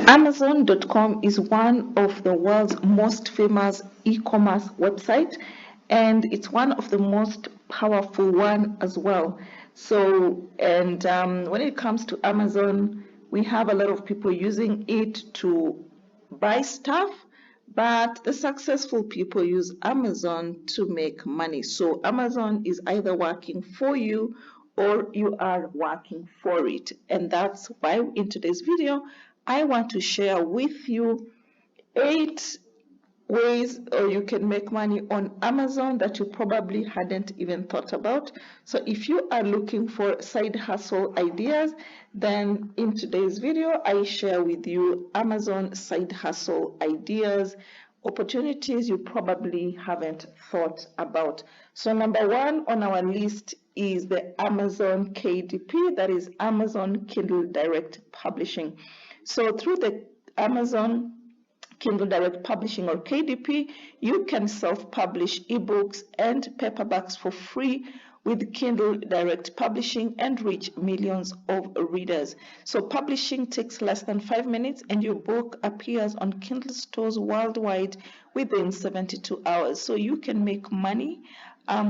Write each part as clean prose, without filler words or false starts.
Amazon.com is one of the world's most famous e-commerce websites, and it's one of the most powerful one as well. So, and when it comes to Amazon, we have a lot of people using it to buy stuff, but the successful people use Amazon to make money. So Amazon is either working for you or you are working for it. And that's why in today's video, I want to share with you 8 ways you can make money on Amazon that you probably hadn't even thought about. So if you are looking for side hustle ideas, then in today's video, I share with you Amazon side hustle ideas, opportunities you probably haven't thought about. So number 1 on our list is the Amazon KDP, that is Amazon Kindle Direct Publishing. So through the Amazon Kindle Direct Publishing or KDP, you can self-publish ebooks and paperbacks for free with Kindle Direct Publishing and reach millions of readers. So publishing takes less than 5 minutes and your book appears on Kindle stores worldwide within 72 hours. So you can make money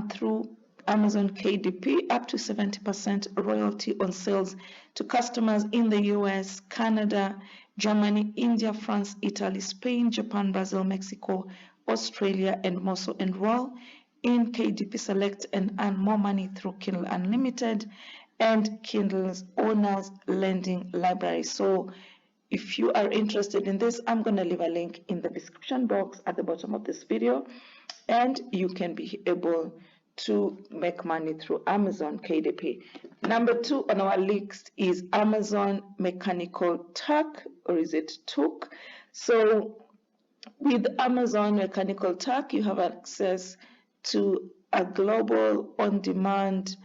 through Amazon KDP, up to 70% royalty on sales to customers in the US, Canada, Germany, India, France, Italy, Spain, Japan, Brazil, Mexico, Australia, and more. So enroll in KDP Select and earn more money through Kindle Unlimited and Kindle's Owners Lending Library. So if you are interested in this, I'm going to leave a link in the description box at the bottom of this video, and you can be able to make money through Amazon KDP. Number 2 on our list is Amazon Mechanical Turk, or is it Turk? So with Amazon Mechanical Turk, you have access to a global on-demand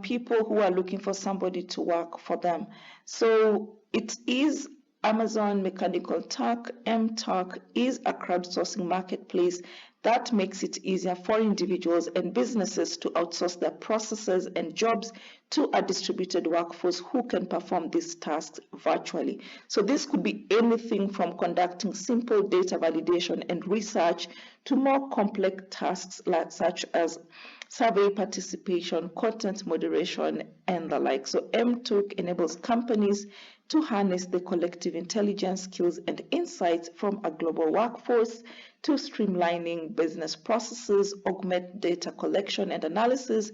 people who are looking for somebody to work for them. So it is Amazon Mechanical Turk, MTurk, is a crowdsourcing marketplace that makes it easier for individuals and businesses to outsource their processes and jobs to a distributed workforce who can perform these tasks virtually. So this could be anything from conducting simple data validation and research to more complex tasks such as survey participation, content moderation, and the like. So MTurk enables companies to harness the collective intelligence, skills, and insights from a global workforce to streamlining business processes, augment data collection and analysis,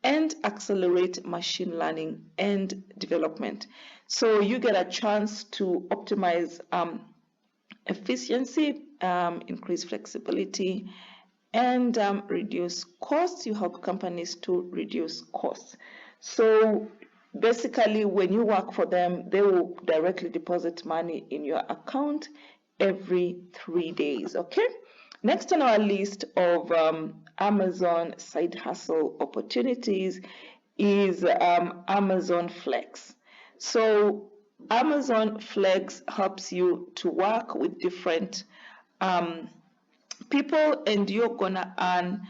and accelerate machine learning and development. So you get a chance to optimize efficiency, increase flexibility, and reduce costs. You help companies to reduce costs. So basically, when you work for them, they will directly deposit money in your account every 3 days. Okay. Next on our list of Amazon side hustle opportunities is Amazon Flex. So Amazon Flex helps you to work with different people, and you're gonna earn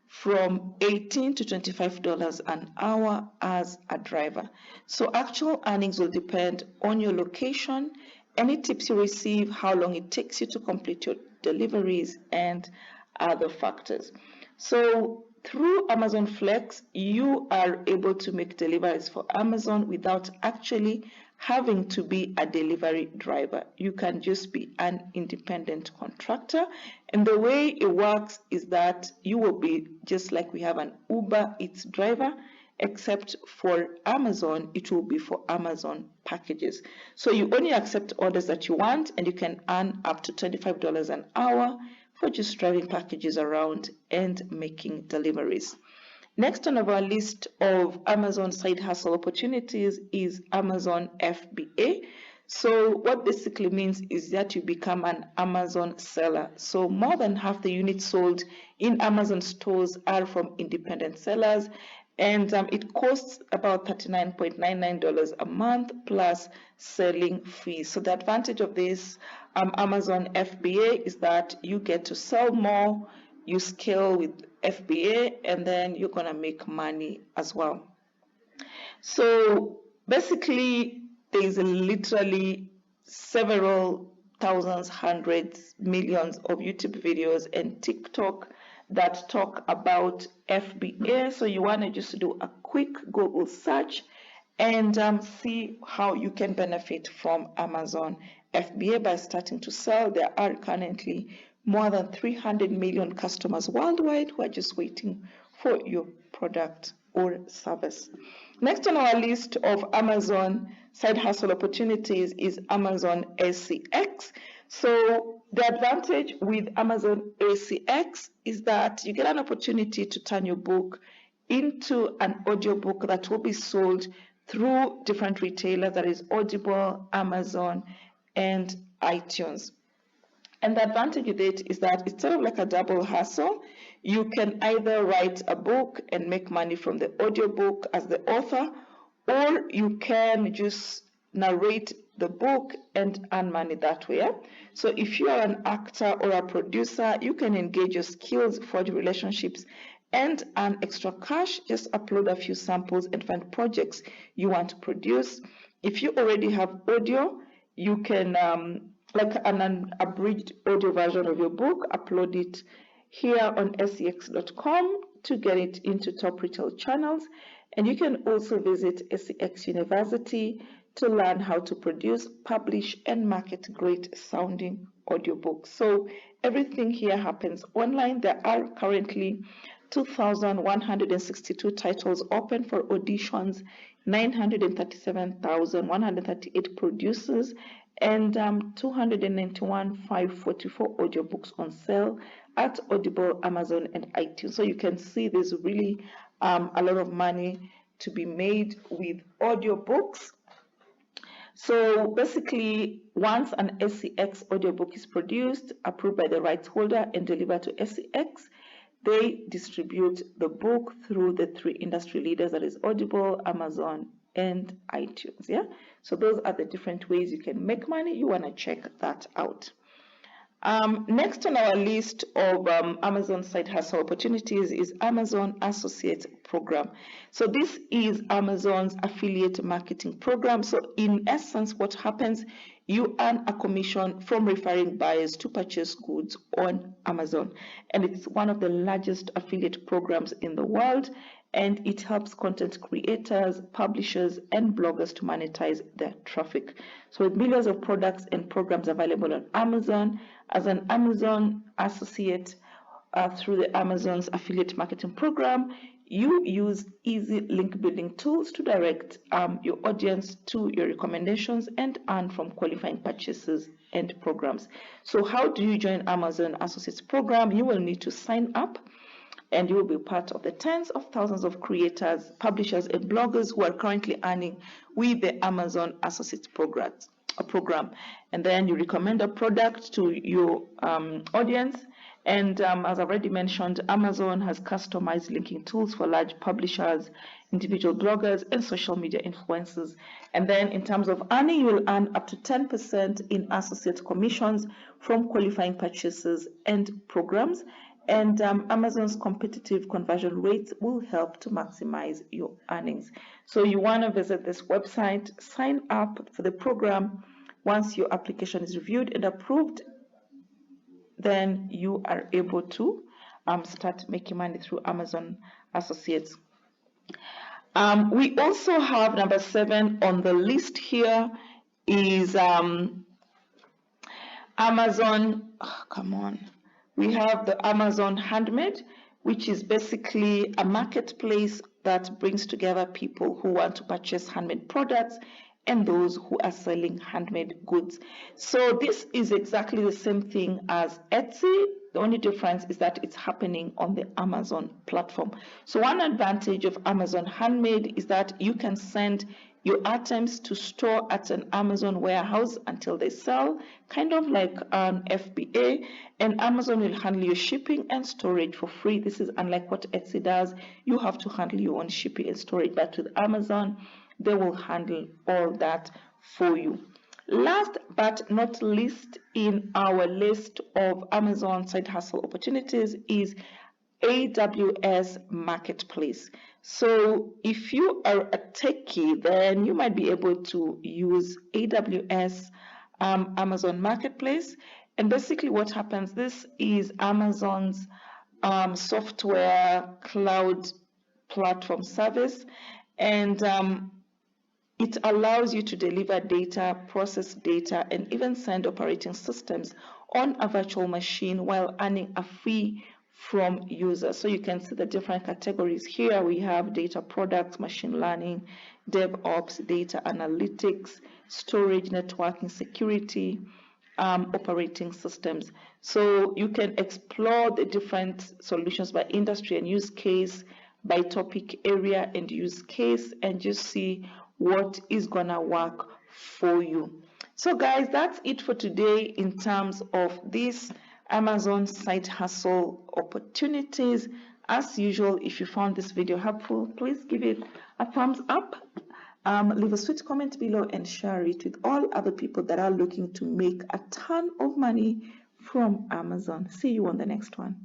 from $18 to $25 an hour as a driver. So actual earnings will depend on your location, any tips you receive, how long it takes you to complete your deliveries, and other factors. So through Amazon Flex, you are able to make deliveries for Amazon without actually having to be a delivery driver. You can just be an independent contractor. And the way it works is that you will be just like we have an Uber Eats driver, except for Amazon, it will be for Amazon packages. So you only accept orders that you want, and you can earn up to $25 an hour for just driving packages around and making deliveries. Next on our list of Amazon side hustle opportunities is Amazon FBA. So what basically means is that you become an Amazon seller. So more than half the units sold in Amazon stores are from independent sellers, and it costs about $39.99 a month plus selling fees. So the advantage of this Amazon FBA is that you get to sell more, you scale with FBA, and then you're gonna make money as well. So basically, there is literally several thousands, hundreds, millions of YouTube videos and TikTok that talk about FBA. So you want to just do a quick Google search and see how you can benefit from Amazon FBA by starting to sell. There are currently more than 300 million customers worldwide who are just waiting for your product or service. Next on our list of Amazon side hustle opportunities is Amazon SCX. So the advantage with Amazon SCX is that you get an opportunity to turn your book into an audiobook that will be sold through different retailers, that is Audible, Amazon, and iTunes. And the advantage with it is that it's sort of like a double hustle. You can either write a book and make money from the audiobook as the author, or you can just narrate the book and earn money that way. So if you are an actor or a producer, you can engage your skills, forge relationships, and earn extra cash. Just upload a few samples and find projects you want to produce. If you already have audio, you can like an abridged audio version of your book, upload it here on scx.com to get it into top retail channels. And you can also visit SCX University to learn how to produce, publish, and market great sounding audiobooks. So everything here happens online. There are currently 2,162 titles open for auditions, 937,138 producers, and 291,544 audiobooks on sale at Audible, Amazon, and iTunes. So you can see there's really a lot of money to be made with audiobooks. So basically, once an SCX audiobook is produced, approved by the rights holder, and delivered to SCX, they distribute the book through the three industry leaders, that is Audible, Amazon, and iTunes. Yeah, so those are the different ways you can make money. You want to check that out. Next on our list of Amazon side hustle opportunities is Amazon Associate Program. So this is Amazon's affiliate marketing program. So in essence, what happens, you earn a commission from referring buyers to purchase goods on Amazon. And it's one of the largest affiliate programs in the world. And it helps content creators, publishers, and bloggers to monetize their traffic. So with millions of products and programs available on Amazon, as an Amazon associate through the Amazon's affiliate marketing program, you use easy link building tools to direct your audience to your recommendations and earn from qualifying purchases and programs. So how do you join Amazon Associates program? You will need to sign up, and you will be part of the tens of thousands of creators, publishers, and bloggers who are currently earning with the Amazon Associates program. And then you recommend a product to your audience. And as I've already mentioned, Amazon has customized linking tools for large publishers, individual bloggers, and social media influencers. And then in terms of earning, you will earn up to 10% in associate commissions from qualifying purchases and programs. And Amazon's competitive conversion rates will help to maximize your earnings. So you want to visit this website, sign up for the program. Once your application is reviewed and approved, then you are able to start making money through Amazon Associates. We also have number 7 on the list here is Amazon. We have the Amazon Handmade, which is basically a marketplace that brings together people who want to purchase handmade products and those who are selling handmade goods. So this is exactly the same thing as Etsy. The only difference is that it's happening on the Amazon platform. So one advantage of Amazon Handmade is that you can send your items to store at an Amazon warehouse until they sell, kind of like an FBA, and Amazon will handle your shipping and storage for free. This is unlike what Etsy does. You have to handle your own shipping and storage, but with Amazon, they will handle all that for you. Last but not least in our list of Amazon side hustle opportunities is AWS Marketplace. So if you are a techie, then you might be able to use AWS Amazon Marketplace. And basically what happens, this is Amazon's software cloud platform service, and it allows you to deliver data, process data, and even send operating systems on a virtual machine while earning a fee from users. So you can see the different categories here. We have data products, machine learning, DevOps, data analytics, storage, networking, security, operating systems. So you can explore the different solutions by industry and use case, by topic area and use case, and just see what is gonna work for you. So guys, that's it for today in terms of this Amazon side hustle opportunities. As usual, if you found this video helpful, please give it a thumbs up. Leave a sweet comment below and share it with all other people that are looking to make a ton of money from Amazon. See you on the next one.